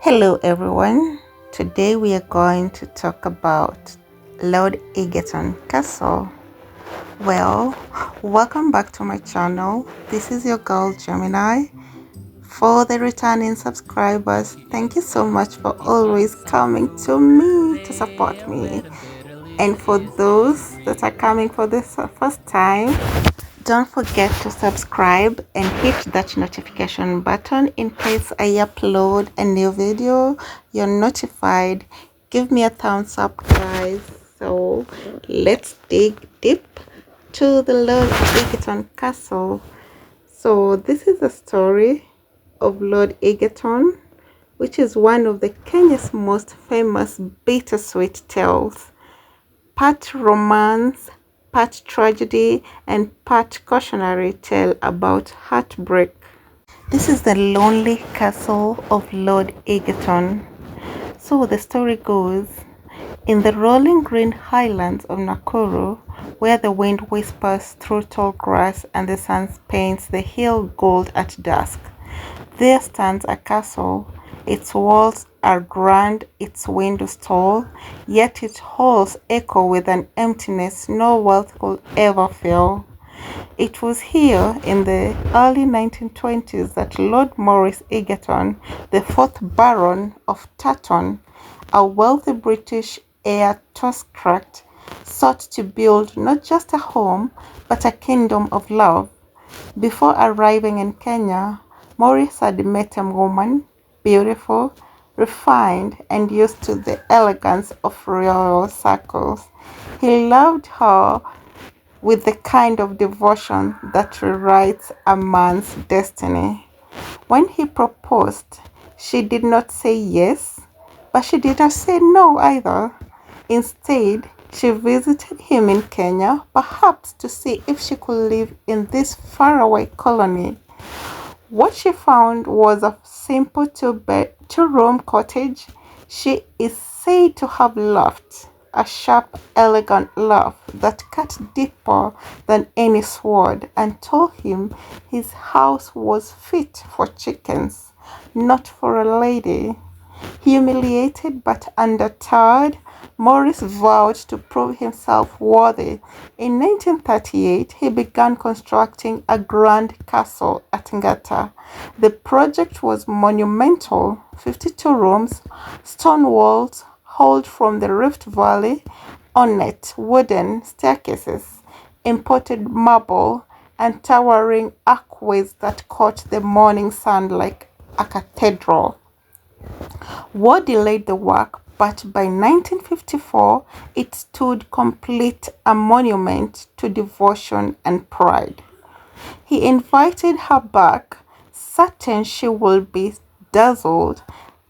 Hello everyone. Today we are going to talk about Lord Egerton Castle. Well, welcome back to my channel. This is your girl Gemini. For the returning subscribers, thank you so much for always coming to me to support me. And for those that are coming for the first time, don't forget to subscribe and hit that notification button in case I upload a new video. You're notified. Give me a thumbs up, guys. So let's dig deep to the Lord Egerton Castle. So this is a story of Lord Egerton, which is one of the Kenya's most famous bittersweet tales. Part romance, part tragedy, and part cautionary tale about heartbreak. This is the lonely castle of Lord Egerton. So the story goes, in the rolling green highlands of Nakuru, where the wind whispers through tall grass and the sun paints the hill gold at dusk, there stands a castle. Its walls are grand, its windows tall, yet its halls echo with an emptiness no wealth could ever fill. It was here in the early 1920s that Lord Maurice Egerton, the fourth Baron of Tarton, a wealthy British aristocrat, sought to build not just a home but a kingdom of love. Before arriving in Kenya, Maurice had met a woman, beautiful, refined, and used to the elegance of royal circles. He loved her with the kind of devotion that rewrites a man's destiny. When he proposed, she did not say yes, but she did not say no either. Instead, she visited him in Kenya, perhaps to see if she could live in this faraway colony. What she found was a simple two-room cottage. She is said to have laughed, a sharp, elegant laugh that cut deeper than any sword, and told him his house was fit for chickens, not for a lady. Humiliated but undeterred, Maurice vowed to prove himself worthy. In 1938, he began constructing a grand castle at Ngata. The project was monumental: 52 rooms, stone walls hauled from the Rift Valley, ornate wooden staircases, imported marble, and towering archways that caught the morning sun like a cathedral. War delayed the work, but by 1954 it stood complete, a monument to devotion and pride. He invited her back, certain she would be dazzled,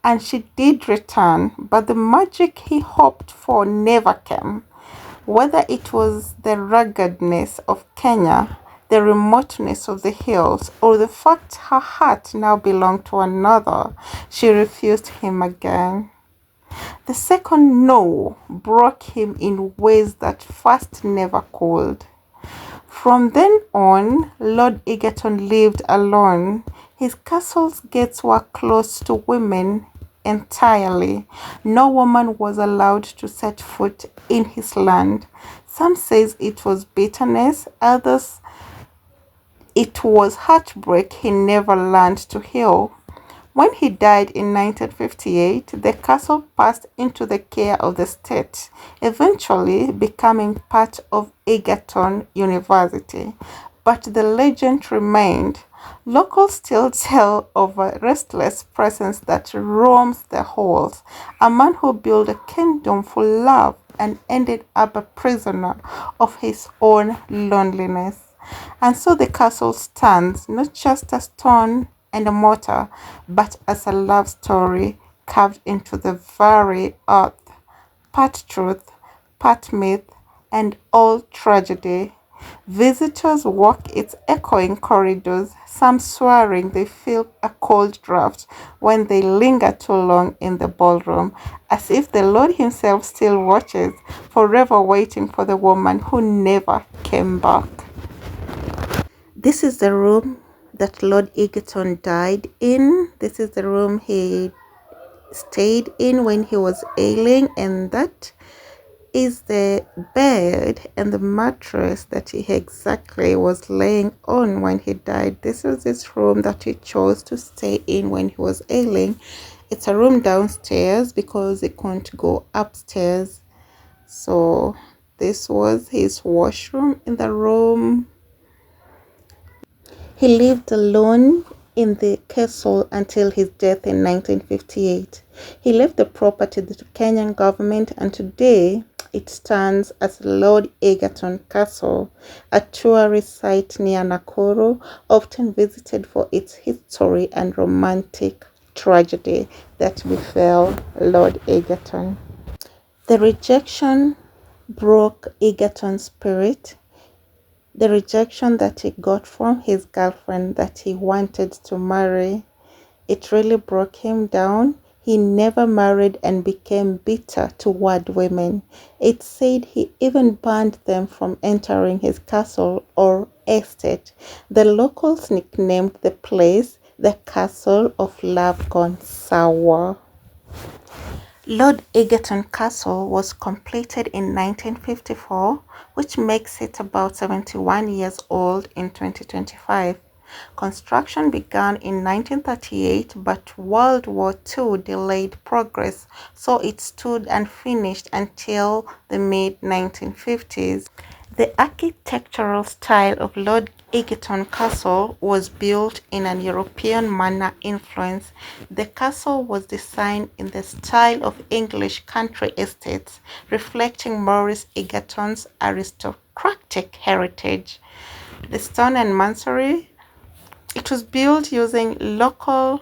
and she did return, but the magic he hoped for never came. Whether it was the ruggedness of Kenya, the remoteness of the hills, or the fact her heart now belonged to another, she refused him again. The second no broke him in ways that first never could. From then on, Lord Egerton lived alone. His castle's gates were closed to women entirely. No woman was allowed to set foot in his land. Some says it was bitterness, others it was heartbreak he never learned to heal. When he died in 1958, the castle passed into the care of the state, eventually becoming part of Egerton University. But the legend remained. Locals still tell of a restless presence that roams the halls, a man who built a kingdom for love and ended up a prisoner of his own loneliness. And so the castle stands, not just a stone and a mortar, but as a love story carved into the very earth, part truth, part myth, and all tragedy. Visitors walk its echoing corridors, some swearing they feel a cold draft when they linger too long in the ballroom, as if the Lord himself still watches, forever waiting for the woman who never came back. This is the room that Lord Egerton died in. This is the room he stayed in when he was ailing, and that is the bed and the mattress that he exactly was laying on when he died. This is his room that he chose to stay in when he was ailing. It's a room downstairs because he couldn't go upstairs. So this was his washroom in the room. He lived alone in the castle until his death in 1958. He left the property to the Kenyan government, and today it stands as Lord Egerton Castle, a tourist site near Nakuru, often visited for its history and romantic tragedy that befell Lord Egerton. The rejection broke Egerton's spirit. The rejection that he got from his girlfriend that he wanted to marry, it really broke him down. He never married and became bitter toward women. It said he even banned them from entering his castle or estate. The locals nicknamed the place the Castle of Love Gone Sour. Lord Egerton Castle was completed in 1954, which makes it about 71 years old in 2025. Construction began in 1938, but World War II delayed progress, so it stood unfinished until the mid-1950s. The architectural style of Lord Egerton Castle was built in an European manner influence. The castle was designed in the style of English country estates, reflecting Maurice Egerton's aristocratic heritage. The stone and masonry, it was built using local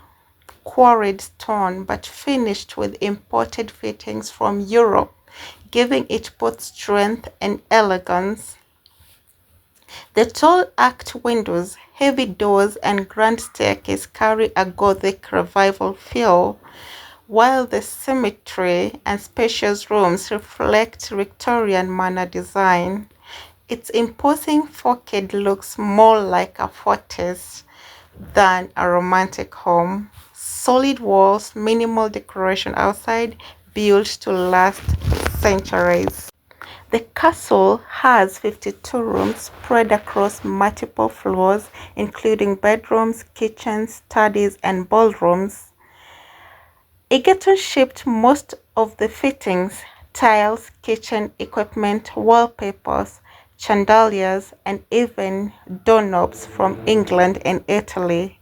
quarried stone but finished with imported fittings from Europe, giving it both strength and elegance. The tall arched windows, heavy doors, and grand staircase carry a Gothic Revival feel, while the symmetry and spacious rooms reflect Victorian manor design. Its imposing facade looks more like a fortress than a romantic home. Solid walls, minimal decoration outside, built to last centuries. The castle has 52 rooms spread across multiple floors, including bedrooms, kitchens, studies, and ballrooms. Egerton shipped most of the fittings, tiles, kitchen equipment, wallpapers, chandeliers, and even doorknobs from England and Italy.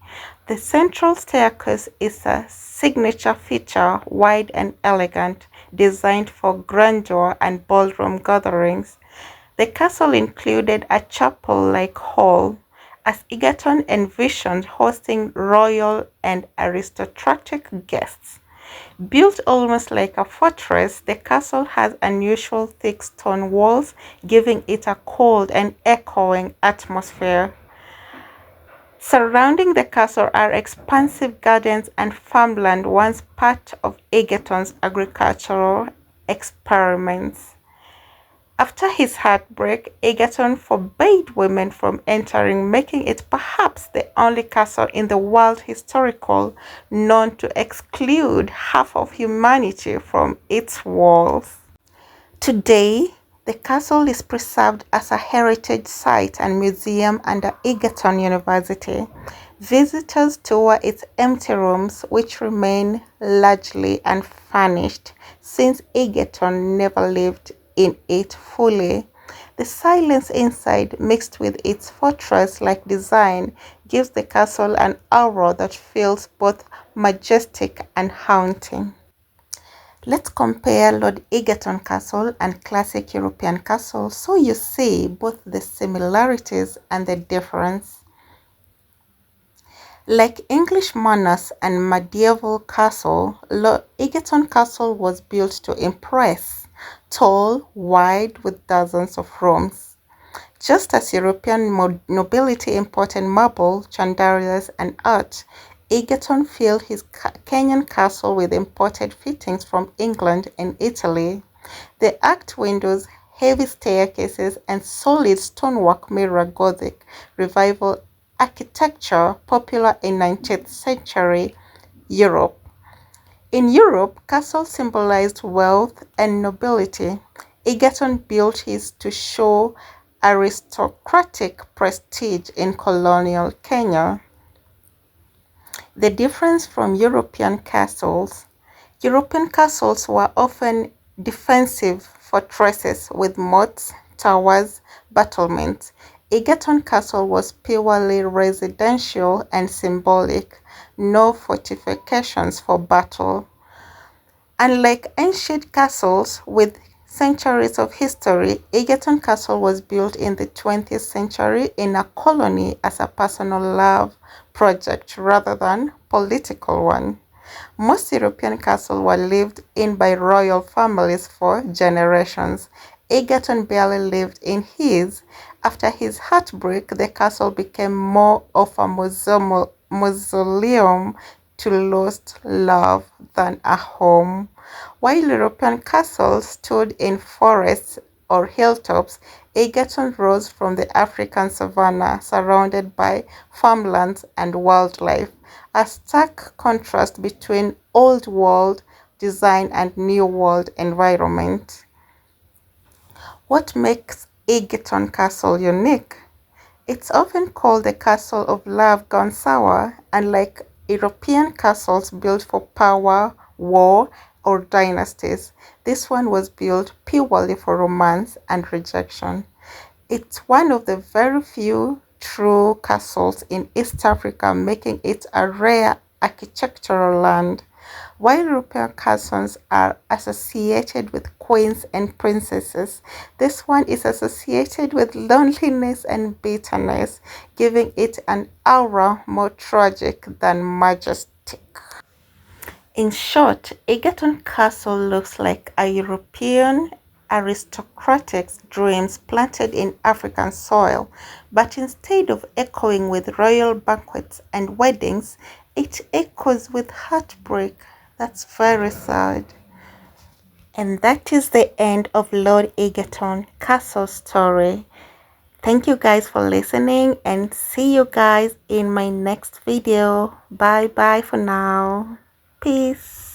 The central staircase is a signature feature, wide and elegant, designed for grandeur and ballroom gatherings. The castle included a chapel-like hall, as Egerton envisioned hosting royal and aristocratic guests. Built almost like a fortress, the castle has unusual thick stone walls, giving it a cold and echoing atmosphere. Surrounding the castle are expansive gardens and farmland, once part of Egerton's agricultural experiments. After his heartbreak, Egerton forbade women from entering, making it perhaps the only castle in the world historical known to exclude half of humanity from its walls. Today, the castle is preserved as a heritage site and museum under Egerton University. Visitors tour its empty rooms, which remain largely unfurnished since Egerton never lived in it fully. The silence inside, mixed with its fortress-like design, gives the castle an aura that feels both majestic and haunting. Let's compare Lord Egerton Castle and classic European castles so you see both the similarities and the difference. Like English manors and medieval castle, Lord Egerton Castle was built to impress, tall, wide, with dozens of rooms. Just as European nobility imported marble, chandeliers, and art, Egerton filled his Kenyan castle with imported fittings from England and Italy. The arched windows, heavy staircases, and solid stonework mirror Gothic Revival architecture popular in 19th century Europe. In Europe, castles symbolized wealth and nobility. Egerton built his to show aristocratic prestige in colonial Kenya. The difference from European castles. European castles were often defensive fortresses with moats, towers, battlements. Egerton Castle was purely residential and symbolic, no fortifications for battle. Unlike ancient castles with centuries of history, Egerton Castle was built in the 20th century in a colony as a personal love project rather than political one. Most European castles were lived in by royal families for generations. Egerton barely lived in his. After his heartbreak, the castle became more of a mausoleum to lost love than a home. While European castles stood in forests or hilltops, Egerton rose from the African savanna surrounded by farmlands and wildlife, a stark contrast between Old World design and New World environment. What makes Egerton Castle unique? It's often called the castle of love gone sour, unlike European castles built for power, war, or dynasties. This one was built purely for romance and rejection. It's one of the very few true castles in East Africa, making it a rare architectural land. While European castles are associated with queens and princesses, this one is associated with loneliness and bitterness, giving it an aura more tragic than majestic. In short, Egerton Castle looks like a European aristocratic's dreams planted in African soil, but instead of echoing with royal banquets and weddings, it echoes with heartbreak. That's very sad. And that is the end of Lord Egerton Castle's story. Thank you guys for listening and see you guys in my next video. Bye bye for now. Peace.